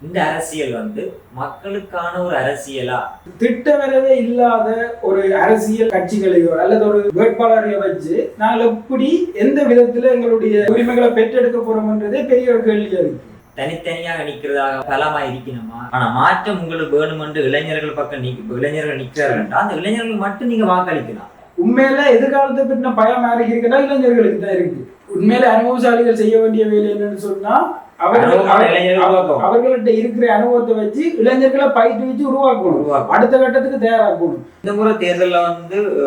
இந்த அரசியல் மக்களுக்கான ஒரு அரசியலா? திட்டவரவே இல்லாத ஒரு அரசியல் கட்சிகளையோ அல்லது ஒரு வேட்பாளரையோ வச்சு நாங்கள் எப்படி எந்த விதத்துல எங்களுடைய உரிமைகளை பெற்றெடுக்க போறோம்ன்றதே பெரிய ஒரு கேள்வியா இருக்கு. தனித்தனியாக நிற்கிறதாக பலமா இருக்கணுமா? ஆனா மாற்றம் உங்களுக்கு வேணுமென்று இளைஞர்கள் பக்கம் இளைஞர்கள் நிற்கிறார்கள், அந்த இளைஞர்கள் மட்டும் நீங்க வாக்களிக்கலாம். உண்மையில எதிர்காலத்தை பற்றின பயம் யாருக்கு இருக்குன்னா இளைஞர்களுக்கு தான் இருக்கு. உண்மையில அனுபவசாலிகள் செய்ய வேண்டிய வேலை என்னன்னு சொன்னா அவர்கள்ட்ட இருக்கிற அனுபவத்தை வச்சு இளைஞர்களை பயிற்றுவிச்சு உருவாக்கணும், அடுத்த கட்டத்துக்கு தயாராக்கணும். இந்த முறை தேர்தலில்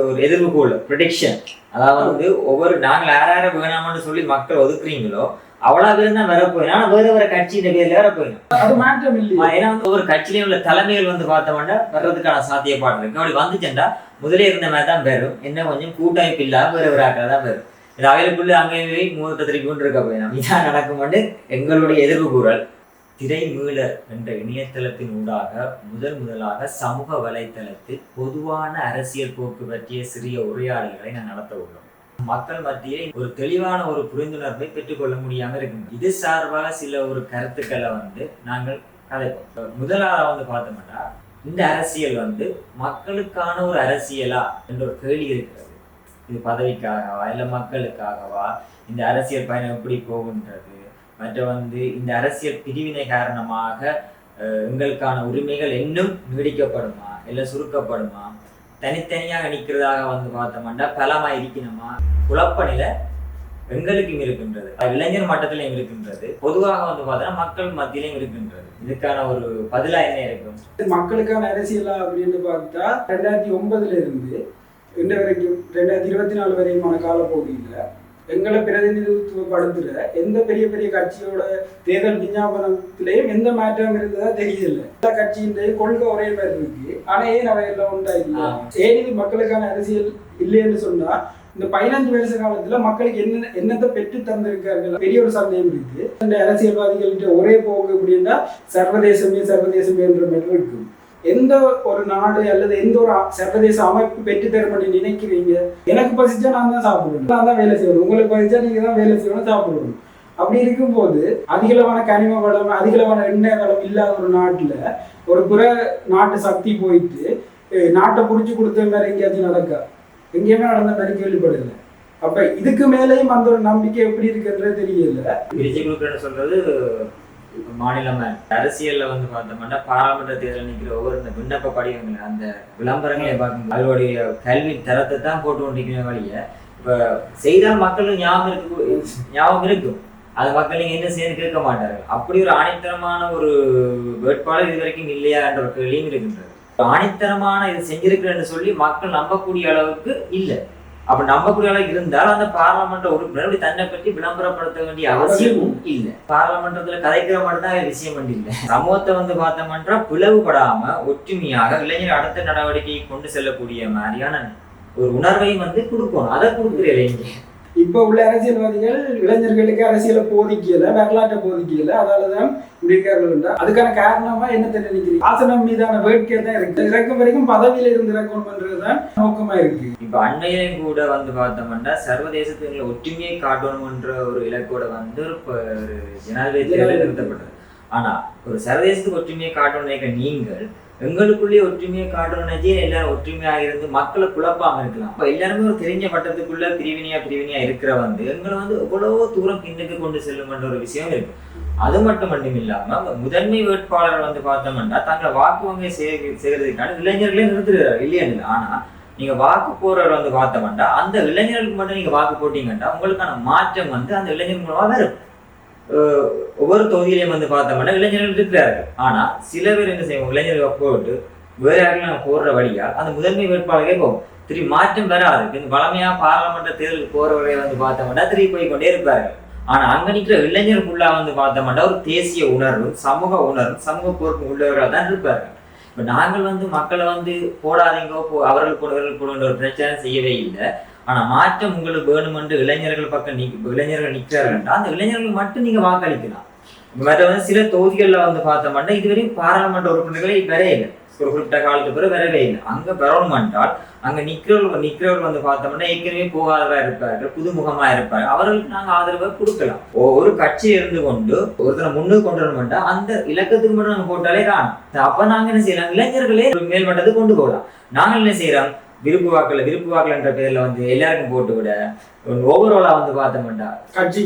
ஒரு எதிர்ப்புகோள் ப்ரெடிக்ஷன், அதாவது ஒவ்வொரு நாங்கள் யார வேணாமன்னு சொல்லி மக்கள் ஒதுக்குறீங்களோ அவ்வளவு பேர் தான் வரப்போயிடும். ஆனா வேற கட்சியின் பேர்ல வரப்போயிடும். அது மாற்றம் இல்லை. ஏன்னா ஒவ்வொரு கட்சியிலையும் உள்ள தலைமைகள் பார்த்தோம்னா வர்றதுக்கான சாத்தியப்பாடு இருக்கு. அப்படி வந்துச்சுண்டா முதலே இருந்த மாதிரி தான் பெறும், என்ன கொஞ்சம் கூட்டமைப்பு இல்லாம வேற ஆக்கள் தான் பெறும். இது அவைகளுக்குள்ள அங்கே மூத்த திருப்பி கொண்டு இருக்க போயிடும். இதான் நடக்கும். எங்களுடைய எதிர்ப்பு கூறல் திரைமீளர் என்ற இணையதளத்தின் ஊடாக முதலாக சமூக வலைத்தளத்தில் பொதுவான அரசியல் போக்கு பற்றிய சிறிய உரையாடல்களை நான் நடத்த உள்ளோம். மக்கள் மத்தியே ஒரு தெளிவான ஒரு புரிந்துணர்வை பெற்றுக்கொள்ள முடியாம இருக்கு. இது சார்பாக சில ஒரு கருத்துக்களை நாங்கள் கதைப்போம். முதலாவது பார்த்தோம்னா, இந்த அரசியல் மக்களுக்கான ஒரு அரசியலா என்ற ஒரு கேள்வி இருக்கிறது. இது பதவிக்காகவா இல்ல மக்களுக்காகவா? இந்த அரசியல் பயணம் எப்படி போகின்றது? மற்ற இந்த அரசியல் பிரிவினை காரணமாக எங்களுக்கான உரிமைகள் இன்னும் நீடிக்கப்படுமா இல்ல சுருக்கப்படுமா? தனித்தனியாக நிற்கிறதாக பார்த்தோம்னா பலமா இருக்கணுமா? குழப்ப நிலை எங்களுக்கும் இருக்கின்றது, இளைஞர் மட்டத்திலையும் இருக்கின்றது, பொதுவாக பார்த்தோம்னா மக்கள் மத்தியிலையும் இருக்கின்றது. இதுக்கான ஒரு பதிலா என்ன இருக்கும்? மக்களுக்கான அரசியலா அப்படின்னு பார்த்தா 2009 இருந்து இன்ன வரைக்கும் 2024 வரையுமான காலப்பகுதியில் எங்களை பிரதிநிதித்துவப்படுத்துற எந்த பெரிய பெரிய கட்சியோட தேர்தல் விஞ்ஞாபனத்திலேயும் எந்த மாற்றம் இருந்ததா தெரியல. எல்லா கட்சியின் கொள்கை ஒரே மாதிரி இருக்கு. ஆனா ஏன் அவையெல்லாம் உண்டா இல்லை? ஏன் இது மக்களுக்கான அரசியல் இல்லைன்னு சொன்னா இந்த 15 வருஷ காலத்துல மக்களுக்கு என்னத்தை பெற்று தந்திருக்கார்கள் பெரிய ஒரு சந்தேகம் இருக்கு. இந்த அரசியல்வாதிகள்கிட்ட ஒரே போக்கு அப்படின்னா சர்வதேசமே என்ற மாதிரி இருக்கும். எந்த ஒரு நாடு அல்லது எந்த ஒரு சர்வதேச அமைப்பு பெற்று தரும் அப்படின்னு நினைக்கிறீங்க? எனக்கு பசிச்சா நான் தான் சாப்பிடுவேன், நான் தான் வேலை செய்யணும், உங்களுக்கு பசிச்சா நீங்க தான் வேலை செய்யணும், சாப்பிடுவோம். அப்படி இருக்கும்போது அதிகளவான கனிம வளம் அதிகளவான எண்ணெய் வளம் இல்லாத ஒரு நாட்டுல ஒரு புற நாட்டு சக்தி போயிட்டு நாட்டை புடிச்சு கொடுத்த மாதிரி எங்கேயாச்சும் நடக்கா? எங்கேயுமே நடந்த மாதிரி கேள்விப்படல. அப்ப இதுக்கு மேலேயும் அந்த ஒரு நம்பிக்கை எப்படி இருக்குன்றது தெரியல. பிரிச்சு கொடுக்குறேன்னு சொல்றது மாநிலம் அரசியல்ல பார்த்தோம்னா பாராளுமன்ற தேர்தல் நிற்கிற ஒவ்வொரு விண்ணப்ப படிவங்கள் அந்த விளம்பரங்களை பார்க்கும் அதனுடைய கல்வி தரத்தை தான் போட்டு கொண்டிருக்கிற வழிய இப்ப செய்தால் மக்களுக்கு ஞாபகம் இருக்கும். அது மக்கள் நீங்க என்ன செய்யணும் கேட்க மாட்டார்கள். அப்படி ஒரு ஆணித்தரமான ஒரு வேட்பாளர் இது வரைக்கும் இல்லையா என்ற ஒரு கேள்வியும் இருக்கின்றது. ஆணித்தரமான இது செஞ்சிருக்கிறேன்னு சொல்லி மக்கள் நம்பக்கூடிய அளவுக்கு இல்லை. அப்ப நம்பக்கூடிய அளவுக்கு இருந்தால் அந்த பாராளுமன்ற உறுப்பினர் தன்னை பற்றி விளம்பரப்படுத்த வேண்டிய அவசியமும் இல்லை. பாராளுமன்றத்துல கதைக்கிற மட்டும் தான் விஷயம் இல்லை. சமூகத்தை பார்த்தோம்னா பிளவுபடாம ஒற்றுமையாக இளைஞர் அடுத்த நடவடிக்கையை கொண்டு செல்லக்கூடிய மாதிரியான ஒரு உணர்வையும் கொடுக்கணும். அதை கொடுக்குறீங்க இங்க. இப்ப உள்ள அரசியல்வாதிகள் இளைஞர்களுக்கு அரசியலை போதிக்கல, வரலாற்றை போதிக்கல, அதாலதான் இப்படி இருக்கார்கள். அதுக்கான காரணமா என்ன நினைக்கிறீங்க? ஆசனம் மீதான வேட்கை தான் இருக்கு. இறக்கும் வரைக்கும் பதவியில இருந்து இறக்கணும் பண்றதுதான் நோக்கமா இருக்கு. இப்ப அண்மையிலும் கூட பார்த்தோம்னா சர்வதேசத்துல ஒற்றுமையை காட்டணும்ன்ற ஒரு இலக்கோட ஒரு ஜனாதிபதி தேர்தல் நிறுத்தப்பட்டது. ஆனா ஒரு சர்வதேசத்துக்கு ஒற்றுமையை காட்டணும் நீங்கள் எங்களுக்குள்ளேயே ஒற்றுமையை காட்டணும்னு எல்லாரும் ஒற்றுமையாக இருந்து மக்களை குழப்பாம இருக்கலாம். அப்ப எல்லாருமே ஒரு தெரிஞ்ச பட்டத்துக்குள்ள பிரிவினையா இருக்கிற எங்களை எவ்வளவோ தூரம் பின்னுக்கு கொண்டு செல்லும்ன்ற ஒரு விஷயம் இருக்கு. அது மட்டும் இல்லாம முதன்மை வேட்பாளர் பார்த்தோம்னா தங்களை வாக்கு வங்கி செய்யறதுக்கான இளைஞர்களே நிறுத்துறாரு இல்லையா? ஆனா நீங்க வாக்கு போறவர் பார்த்தோம்னா அந்த இளைஞர்களுக்கு மட்டும் நீங்க வாக்கு போட்டீங்கன்னா உங்களுக்கான மாற்றம் அந்த இளைஞர் மூலமா வரும். ஒவ்வொரு தொகுதியிலையும் பார்த்தோம்னா இளைஞர்கள் இருக்கிறார்கள். ஆனா சில பேர் என்ன செய்வோம், இளைஞர்கள் போட்டு வேற யாருக்கும் போடுற வழியா அந்த முதன்மை வேட்பாளரே போகும். திரும்பி மாற்றம் வராது. இந்த வளமையா பாராளுமன்ற தேர்தலுக்கு போறவரை பார்த்தோம்னா திரும்பி போய் கொண்டே இருப்பார்கள். ஆனா அங்க நிற்கிற இளைஞருக்குள்ளா பார்த்தோம்னா ஒரு தேசிய உணர்வும் சமூக உணர்வும் சமூக பொறுப்பு உள்ளவர்களாக தான் இருப்பார்கள். இப்ப நாங்கள் மக்களை போடாதீங்கோ அவர்கள் போடுகின்ற ஒரு பிரச்சனை செய்யவே இல்லை. ஆனா மாற்றம் உங்களுக்கு வேணுமென்று இளைஞர்கள் பக்கம் இளைஞர்கள் நிற்கிறார்கள், அந்த இளைஞர்கள் மட்டும் நீங்க வாக்களிக்கலாம். மற்ற வந்து சில தொகுதிகளில் வந்து பார்த்தோம்னா இதுவரையும் பாராளுமன்ற உறுப்பினர்களே வரவே இல்லை. ஒரு குறிப்பிட்ட காலத்துக்கு பிறகு வரவே இல்லை. அங்கே பெறணுமென்றால் அங்கே நிற்கிறவர்கள் வந்து பார்த்தோம்னா ஏற்கனவே போகாதவராக இருப்பார்கள், புதுமுகமா இருப்பார்கள். அவர்களுக்கு நாங்கள் ஆதரவை கொடுக்கலாம். ஒரு கட்சி இருந்து கொண்டு ஒருத்தரை முன்னுக்கு கொண்டு வரணும்னா அந்த இலக்கத்துக்கு மட்டும் நம்ம போட்டாலே காணும். அப்ப நாங்க என்ன செய்யலாம், இளைஞர்களே மேல்மட்டத்துக்கு கொண்டு போகலாம். நாங்கள் என்ன செய்யறோம், விருப்பு வாக்குல என்ற பேர்ல வந்து எல்லாருக்கும் போட்டு விட ஓவராலா வந்து பார்த்தோம்டா கட்சி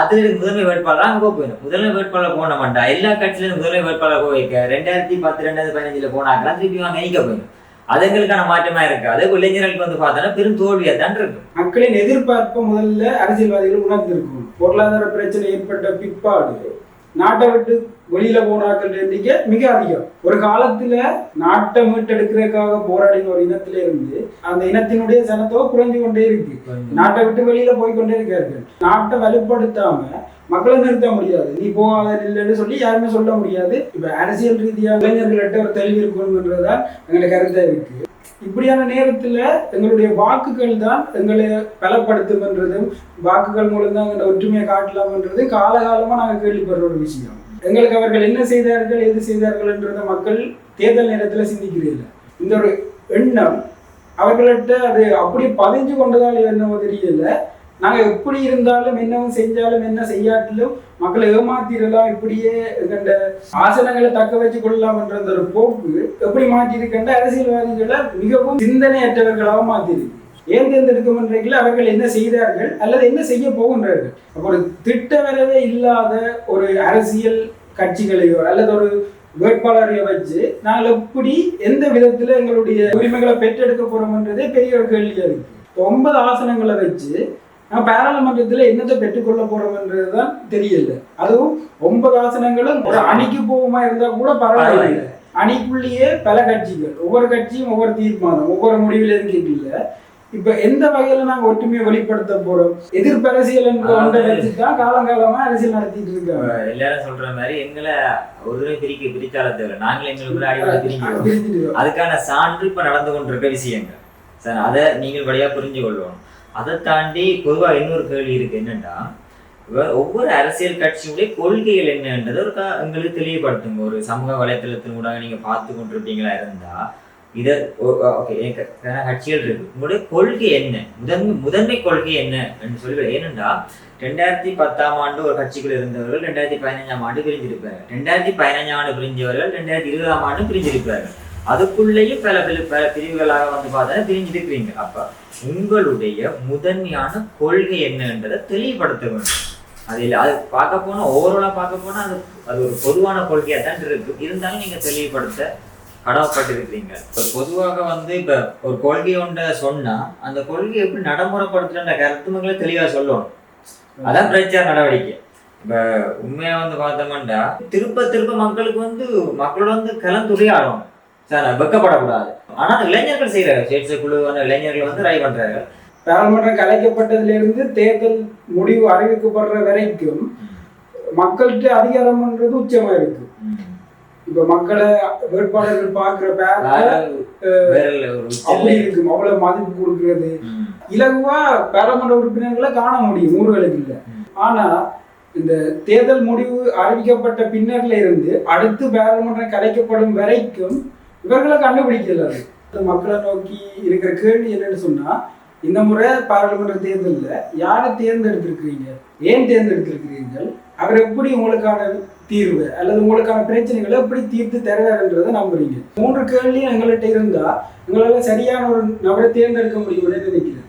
அதுல முதன்மை வேட்பாளர் அங்க போயிடும். முதன்மை வேட்பாளர் போன மாட்டா எல்லா கட்சியிலும் முதன்மை வேட்பாளர் போய் 2010 2015 போனாக்கலாம் திருப்பி வாங்க இணைக்க போயிடும். அது எங்களுக்கான மாற்றமா இருக்கு. அதே இளைஞர்களுக்கு வந்து பார்த்தோன்னா பெரும் தோல்வியா தான் இருக்கு. மக்களின் எதிர்பார்ப்பு முதல்ல அரசியல்வாதிகள் உணர்ந்திருக்கும். பொருளாதார பிரச்சனை ஏற்பட்ட பிற்பாடு நாட்டை விட்டு வெளியில போனாக்கள் எண்ணிக்கை மிக அதிகம். ஒரு காலத்துல நாட்டை மீட்டெடுக்கிறதுக்காக போராடின ஒரு இனத்தில இருந்து அந்த இனத்தினுடைய சனத்தோ குறைஞ்சு கொண்டே இருக்கு. நாட்டை விட்டு வெளியில போய்கொண்டே இருக்கார்கள். நாட்டை வலுப்படுத்தாம மக்களை நிறுத்த முடியாது. நீ போகாத இல்லைன்னு சொல்லி யாருமே சொல்ல முடியாது. இப்ப அரசியல் ரீதியா இளைஞர்கள்ட்ட ஒரு தெளிவு இருக்கணும்ன்றதுதான் எங்களுடைய கருத்தா இருக்கு. இப்படியான நேரத்துல எங்களுடைய வாக்குகள் தான் எங்களை பலப்படுத்தும்ன்றதும் வாக்குகள் மூலம் தான் எங்களை ஒற்றுமையை காட்டலாம்ன்றது காலகாலமா நாங்க கேள்விப்படுற ஒரு விஷயம். எங்களுக்கு அவர்கள் என்ன செய்தார்கள் எது செய்தார்கள் என்றதை மக்கள் தேர்தல் நேரத்துல சிந்திக்கிறீர்கள். இந்த ஒரு எண்ணம் அவர்கள்ட்ட அது அப்படி பதிஞ்சு கொண்டதால் என்னவோ தெரியல. நாங்க எப்படி இருந்தாலும் என்னவும் செஞ்சாலும் என்ன செய்யாட்டிலும் மக்களை ஏமாத்திடலாம், இப்படியே எங்கண்ட ஆசனங்களை தக்க வச்சு கொள்ளலாம்ன்ற ஒரு போக்கு எப்படி மாற்றிருக்கின்ற அரசியல்வாதிகளை மிகவும் சிந்தனையற்றவர்களாக மாற்றிருக்கு. ஏன் தேர்ந்தெடுக்கும் அவர்கள் என்ன செய்தார்கள் அல்லது என்ன செய்ய போகின்றார்கள். ஒரு திட்டவரவே இல்லாத ஒரு அரசியல் கட்சிகளையோ அல்லது ஒரு வேட்பாளரையோ வச்சு நாங்கள் எப்படி எந்த விதத்துல எங்களுடைய உரிமைகளை பெற்றெடுக்க போறோம்ன்றதே பெரிய ஒரு கேள்வியா இருக்கு. 9 ஆசனங்களை வச்சு நான் பாராளுமன்றத்தில் என்னத்தை பெற்றுக்கொள்ள போறோம்ன்றதுதான் தெரியல. அதுவும் 9 ஆசனங்களும் ஒரு அணிக்கு போகுமா இருந்தா கூட பரவாயில்லை. அணிக்குள்ளேயே பல கட்சிகள், ஒவ்வொரு கட்சியும் ஒவ்வொரு தீர்மானம், ஒவ்வொரு முடிவில் இருக்கல. இப்ப எந்த வகையில நாங்க ஒற்றுமையை வெளிப்படுத்த போறோம்? எதிர்ப்பரசியல் வச்சுதான் காலங்காலமா அரசியல் நடத்திட்டு இருக்காங்க. எல்லாரும் சொல்ற மாதிரி எங்களை ஒரு பிரிச்சால தேவை, நாங்கள் எங்களுக்குள்ள அடிப்படை பிரிஞ்சு அதுக்கான சான்று இப்ப நடந்து கொண்டிருக்க விஷயங்கள் சார். அதை நீங்கள் வழியா புரிஞ்சு கொள்ளணும். அதை தாண்டி பொதுவாக இன்னொரு கேள்வி இருக்கு. என்னன்னா, ஒவ்வொரு அரசியல் கட்சியுடைய கொள்கைகள் என்னன்றது ஒரு எங்களுக்கு தெளிவுபடுத்துங்க. ஒரு சமூக வலைத்தளத்தின் கூட நீங்க பார்த்து கொண்டிருப்பீங்களா இருந்தா இதை ஓகே கட்சிகள் இருக்கு, உங்களுடைய கொள்கை என்ன, முதன்மை கொள்கை என்ன என்று சொல்லி. ஏனென்றா 2010 ஒரு கட்சிக்குள் இருந்தவர்கள் 2015 பிரிஞ்சிருப்பார்கள், 2015 பிரிஞ்சவர்கள் 2020 பிரிஞ்சிருப்பார்கள். அதுக்குள்ளேயும் பல பிரிவுகளாக வந்து பார்த்தா பிரிஞ்சிருக்கிறீங்க. அப்ப உங்களுடைய முதன்மையான கொள்கை என்னன்றதை தெளிவுபடுத்த வேண்டும். அது பார்க்க போனா ஓவராலா பார்க்க போனா அது ஒரு பொதுவான கொள்கையா தான் இருக்கு. இருந்தாலும் நீங்க தெளிவுபடுத்த கடமைப்பட்டிருக்கிறீங்க. இப்போ பொதுவாக வந்து இப்ப ஒரு கொள்கை ஒன்றை சொன்னா அந்த கொள்கையை எப்படி நடைமுறைப்படுத்துற கருத்துமங்களை தெளிவா சொல்லணும். அதான் பிரச்சார நடவடிக்கை. இப்ப உண்மையா வந்து பார்த்தோம்னா திருப்ப மக்களுக்கு வந்து மக்களோட வந்து கலந்துரையாடணும் சார், வெக்கப்படக்கூடாது. ஆனா இளைஞர்கள் செய்யறாங்க, ஸ்டேட்ஸ் குழுவான இளைஞர்கள் வந்து ரை பண்றாங்க. பாராளுமன்றம் கலைக்கப்பட்டதுல இருந்து தேர்தல் முடிவு அறிவிக்கப்படுற வரைக்கும் மக்கள்கிட்ட அதிகாரம்ன்றது உச்சமா இருக்கு. இப்ப மக்களை வேட்பாளர்கள் பாக்குற அப்படி இருக்கும், அவ்வளவு மதிப்பு கொடுக்கறது இலகுவா பாராளுமன்ற உறுப்பினர்களை காண முடியும், ஊர்களுக்கு இல்லை. ஆனா இந்த தேர்தல் முடிவு அறிவிக்கப்பட்ட பின்னர்ல இருந்து அடுத்து பாராளுமன்றம் கலைக்கப்படும் வரைக்கும் இவர்களை கண்டுபிடிக்கல. மக்களை நோக்கி இருக்கிற கேள்வி என்னன்னு சொன்னா, இந்த முறை பாராளுமன்ற தேர்தலில் யாரை தேர்ந்தெடுத்திருக்கிறீங்க, ஏன் தேர்ந்தெடுத்திருக்கிறீர்கள், அவர் எப்படி உங்களுக்கான தீர்வு அல்லது உங்களுக்கான பிரச்சனைகளை எப்படி தீர்த்து தருவார்ன்றதை நம்புறீங்க. 3 கேள்வியும் எங்கள்கிட்ட இருந்தா எங்களால சரியான ஒரு நபரை தேர்ந்தெடுக்க முடியும்னு நினைக்கிறேன்.